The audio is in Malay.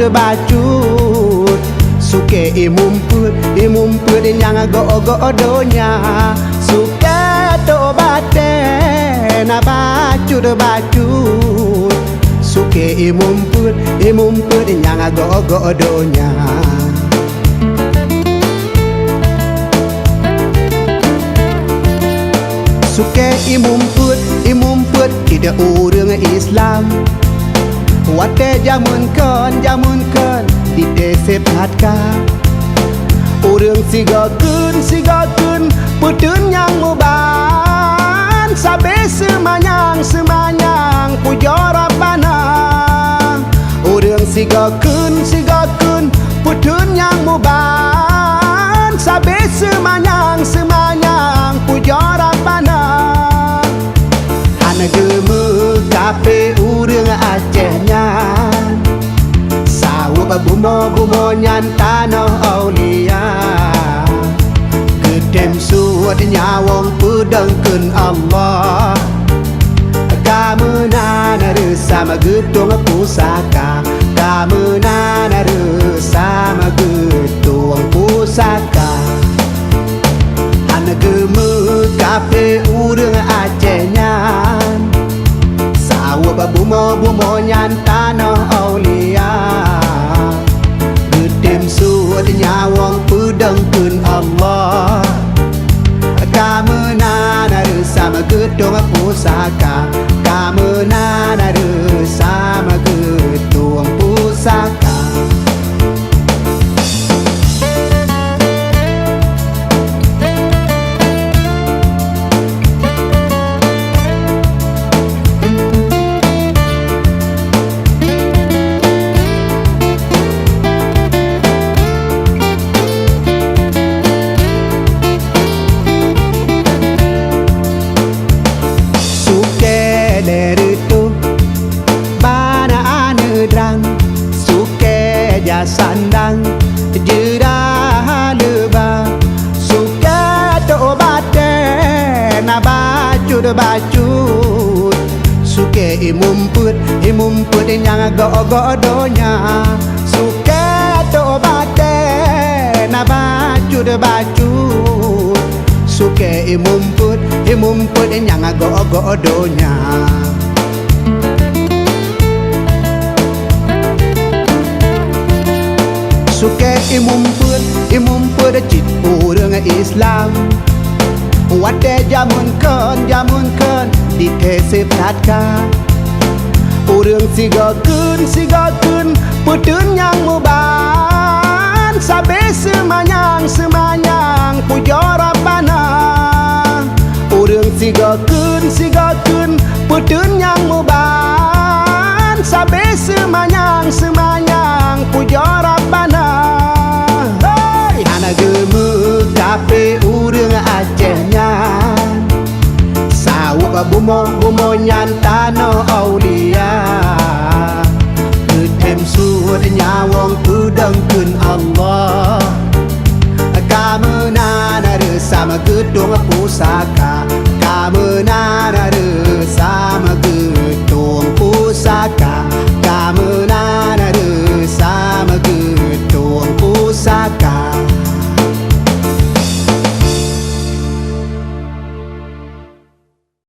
bacut suke imumput yang go donya suke tobate na bacut suke imumput yang go donya suke imumput tidak urang Islam wate jamun kan di desep hatka urang sigakeun putun yang muban sabe semanyang pujara panang urang sigakeun putun yang muban sabe semanyang pujara panang hana geme kape urang Acehnya sawa bumo nyan tanah aulia gedem suat nyawang pedangkeun Allah kamenan sama gedung pusaka kamenan sama gedung pusaka hana geme kape urang Acehnya bumo nyan tanah aulia gedem suat nyawang pedangkeun Allah kamenan sama gedung pusaka kamenan sama gedung pusaka sandang jerah leba suka tobate na bacut suke imumput yang go donya suka tobate na bacut suke imumput yang go donya suke imumput cit urang Islam wate jamun kan di desep hatka urang sigakeun putun yang muban sabe semanyang pujara panang urang sigakeun putun yang muban sabe semanyang pujara panang hey! Hana geme kape urang Acehnya sawa bumo nyan tanah aulia gedem suat nyawang